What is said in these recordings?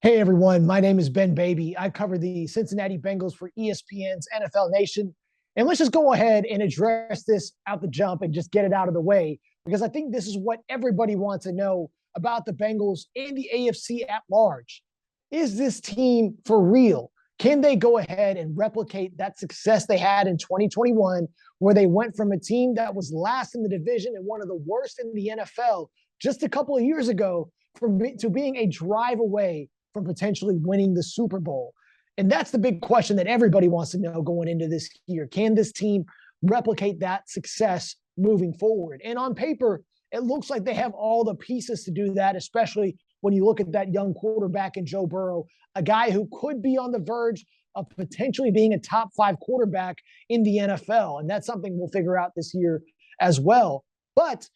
Hey everyone, my name is Ben Baby. I cover the Cincinnati Bengals for ESPN's NFL Nation. And let's just go ahead and address this out the jump and just get it out of the way, because I think this is what everybody wants to know about the Bengals and the AFC at large. Is this team for real? Can they go ahead and replicate that success they had in 2021, where they went from a team that was last in the division and one of the worst in the NFL just a couple of years ago to being a drive away from potentially winning the Super Bowl? And that's the big question that everybody wants to know going into this year. Can this team replicate that success moving forward? And on paper, it looks like they have all the pieces to do that, especially when you look at that young quarterback in Joe Burrow, a guy who could be on the verge of potentially being a top 5 quarterback in the NFL. And that's something we'll figure out this year as well. But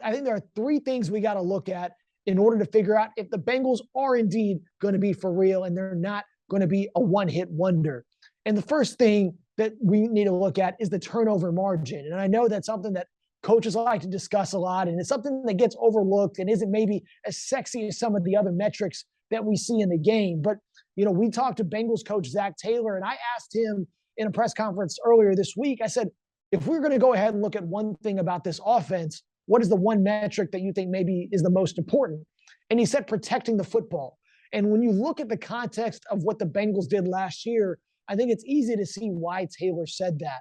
I think there are 3 things we got to look at in order to figure out if the Bengals are indeed going to be for real and they're not going to be a one-hit wonder. And the first thing that we need to look at is the turnover margin. And I know that's something that coaches like to discuss a lot, and it's something that gets overlooked and isn't maybe as sexy as some of the other metrics that we see in the game. But, we talked to Bengals coach Zach Taylor, and I asked him in a press conference earlier this week, I said, if we're going to go ahead and look at one thing about this offense, what is the one metric that you think maybe is the most important? And he said protecting the football. And when you look at the context of what the Bengals did last year, I think it's easy to see why Taylor said that.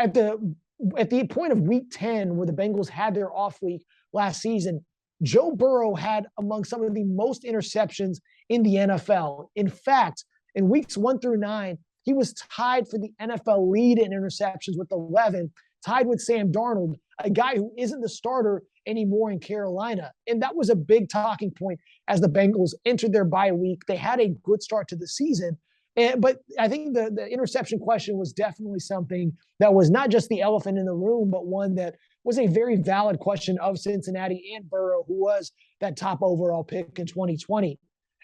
At the point of week 10, where the Bengals had their off week last season, Joe Burrow had among some of the most interceptions in the NFL. In fact, in weeks 1 through 9, he was tied for the NFL lead in interceptions with 11, tied with Sam Darnold, a guy who isn't the starter anymore in Carolina. And that was a big talking point as the Bengals entered their bye week. They had a good start to the season. But I think the interception question was definitely something that was not just the elephant in the room, but one that was a very valid question of Cincinnati and Burrow, who was that top overall pick in 2020.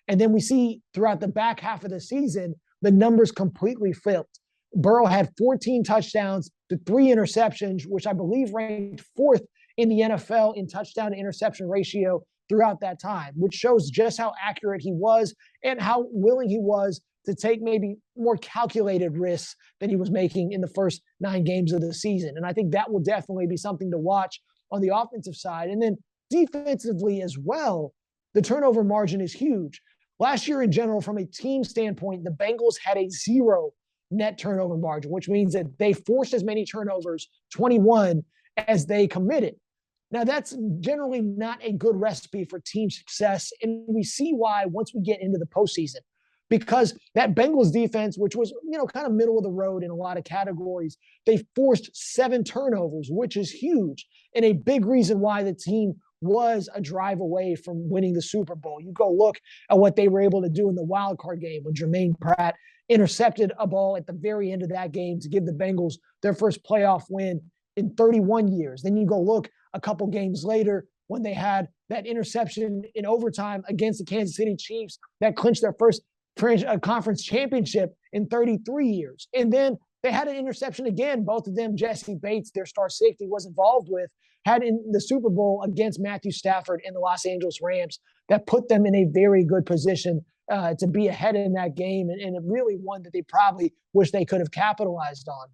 And then we see throughout the back half of the season, the numbers completely flipped. Burrow had 14 touchdowns to 3 interceptions, which I believe ranked 4th in the NFL in touchdown to interception ratio throughout that time, which shows just how accurate he was and how willing he was to take maybe more calculated risks than he was making in the first 9 games of the season. And I think that will definitely be something to watch on the offensive side. And then defensively as well, the turnover margin is huge. Last year in general, from a team standpoint, the Bengals had a 0 net turnover margin, which means that they forced as many turnovers, 21, as they committed. Now, that's generally not a good recipe for team success, and we see why once we get into the postseason. Because that Bengals defense, which was, kind of middle of the road in a lot of categories, they forced 7 turnovers, which is huge, and a big reason why the team was a drive away from winning the Super Bowl. You go look at what they were able to do in the wild card game when Jermaine Pratt intercepted a ball at the very end of that game to give the Bengals their first playoff win in 31 years. Then you go look a couple games later when they had that interception in overtime against the Kansas City Chiefs that clinched their first conference championship in 33 years. And then they had an interception again, both of them, Jesse Bates, their star safety, was involved with, had in the Super Bowl against Matthew Stafford and the Los Angeles Rams that put them in a very good position to be ahead in that game, and really one that they probably wish they could have capitalized on.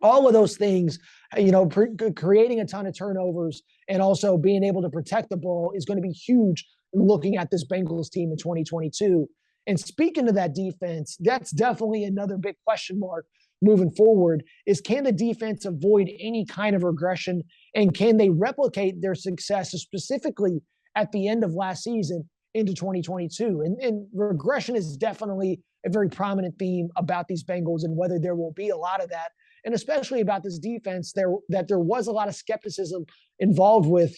All of those things, creating a ton of turnovers and also being able to protect the ball is going to be huge looking at this Bengals team in 2022. And speaking of that defense, that's definitely another big question mark moving forward is, can the defense avoid any kind of regression, and can they replicate their success specifically at the end of last season into 2022? And regression is definitely a very prominent theme about these Bengals, and whether there will be a lot of that, and especially about this defense, that there was a lot of skepticism involved with,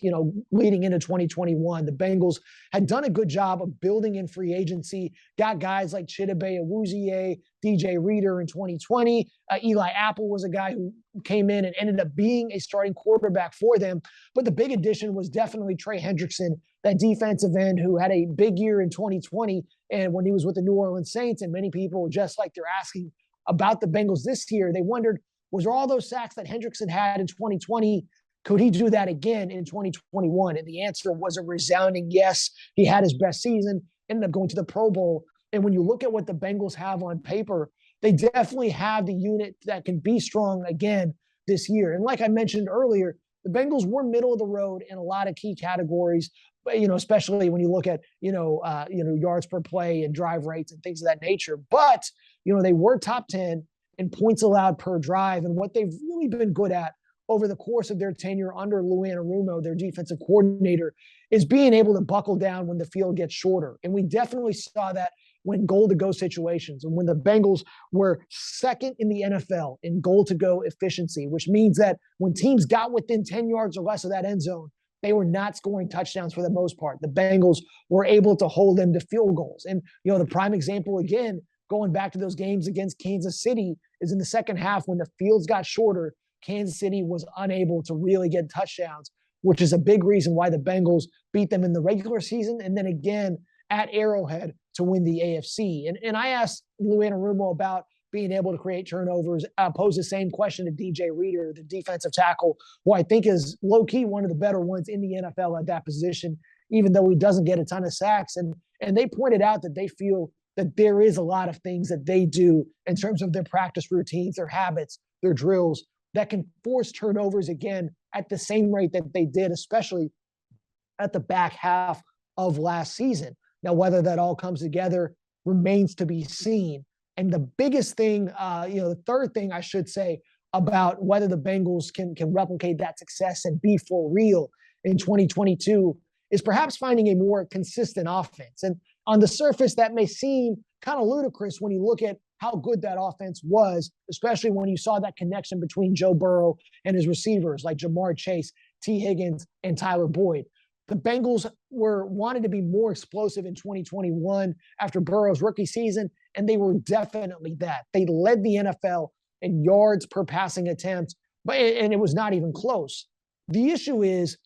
leading into 2021. The Bengals had done a good job of building in free agency, got guys like Chidobe Awuzie, DJ Reader in 2020. Eli Apple was a guy who came in and ended up being a starting quarterback for them. But the big addition was definitely Trey Hendrickson, that defensive end who had a big year in 2020 and when he was with the New Orleans Saints. And many people, just like they're asking about the Bengals this year, they wondered, was there all those sacks that Hendrickson had in 2020? Could he do that again in 2021? And the answer was a resounding yes. He had his best season. ended up going to the Pro Bowl. And when you look at what the Bengals have on paper, they definitely have the unit that can be strong again this year. And like I mentioned earlier, the Bengals were middle of the road in a lot of key categories, but, especially when you look at, yards per play and drive rates and things of that nature. But, they were top 10 in points allowed per drive. And what they've really been good at over the course of their tenure under Lou Anarumo, their defensive coordinator, is being able to buckle down when the field gets shorter. And we definitely saw that when goal-to-go situations and when the Bengals were second in the NFL in goal-to-go efficiency, which means that when teams got within 10 yards or less of that end zone, they were not scoring touchdowns for the most part. The Bengals were able to hold them to field goals. And, the prime example, again, going back to those games against Kansas City, is in the second half when the fields got shorter, Kansas City was unable to really get touchdowns, which is a big reason why the Bengals beat them in the regular season and then again at Arrowhead to win the AFC. And I asked Lou Anarumo about being able to create turnovers. I posed the same question to DJ Reader, the defensive tackle, who I think is low-key one of the better ones in the NFL at that position, even though he doesn't get a ton of sacks. And they pointed out that they feel that there is a lot of things that they do in terms of their practice routines, their habits, their drills, that can force turnovers again at the same rate that they did, especially at the back half of last season. Now, whether that all comes together remains to be seen. And the biggest thing, the third thing I should say about whether the Bengals can replicate that success and be for real in 2022 is perhaps finding a more consistent offense. And on the surface, that may seem kind of ludicrous when you look at how good that offense was, especially when you saw that connection between Joe Burrow and his receivers like Jamar Chase, T. Higgins, and Tyler Boyd. The Bengals wanted to be more explosive in 2021 after Burrow's rookie season, and they were definitely that. They led the NFL in yards per passing attempt, and it was not even close. The issue is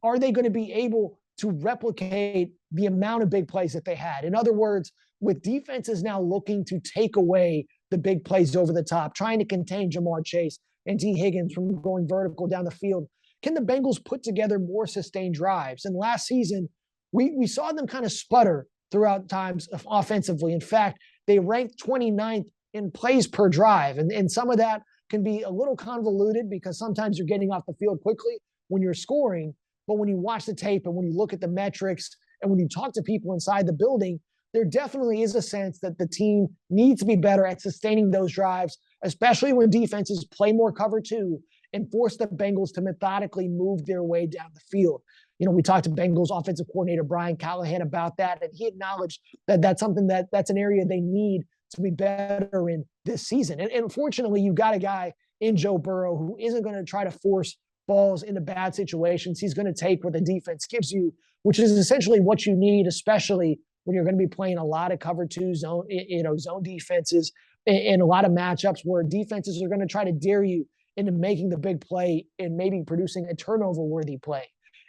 are they going to be able to replicate the amount of big plays that they had? In other words, with defenses now looking to take away the big plays over the top, trying to contain Jamar Chase and T. Higgins from going vertical down the field, can the Bengals put together more sustained drives? And last season, we saw them kind of sputter throughout times offensively. In fact, they ranked 29th in plays per drive. And some of that can be a little convoluted because sometimes you're getting off the field quickly when you're scoring. But when you watch the tape and when you look at the metrics and when you talk to people inside the building, there definitely is a sense that the team needs to be better at sustaining those drives, especially when defenses play more cover two and force the Bengals to methodically move their way down the field. We talked to Bengals offensive coordinator Brian Callahan about that, and he acknowledged that that's something that's an area they need to be better in this season. And unfortunately, you've got a guy in Joe Burrow who isn't going to try to force balls into bad situations. He's going to take what the defense gives you, which is essentially what you need, especially when you're going to be playing a lot of cover two zone defenses in a lot of matchups where defenses are going to try to dare you into making the big play and maybe producing a turnover-worthy play.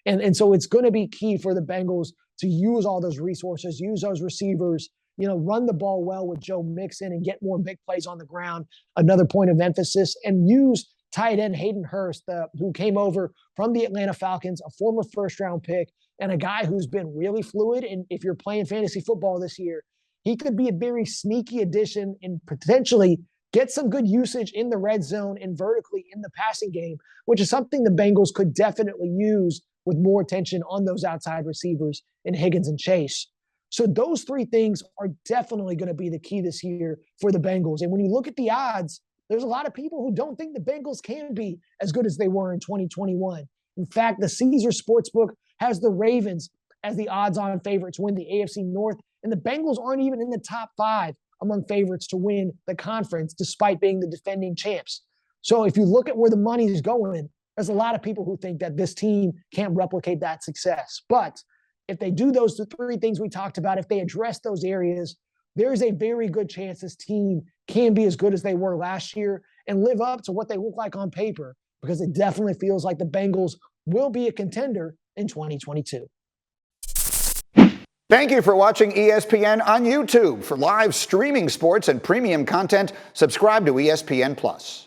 And so it's going to be key for the Bengals to use all those resources, use those receivers, run the ball well with Joe Mixon and get more big plays on the ground, another point of emphasis, and use tight end Hayden Hurst, who came over from the Atlanta Falcons, a former first-round pick, and a guy who's been really fluid. And if you're playing fantasy football this year, he could be a very sneaky addition and potentially get some good usage in the red zone and vertically in the passing game, which is something the Bengals could definitely use with more attention on those outside receivers in Higgins and Chase. So those three things are definitely going to be the key this year for the Bengals. And when you look at the odds, there's a lot of people who don't think the Bengals can be as good as they were in 2021. In fact, the Caesar Sportsbook has the Ravens as the odds-on favorite to win the AFC North, and the Bengals aren't even in the top 5 among favorites to win the conference, despite being the defending champs. So if you look at where the money is going, there's a lot of people who think that this team can't replicate that success. But if they do those three things we talked about, if they address those areas, there's a very good chance this team can be as good as they were last year and live up to what they look like on paper, because it definitely feels like the Bengals will be a contender in 2022. Thank you for watching ESPN on YouTube. For live streaming sports and premium content, subscribe to ESPN+.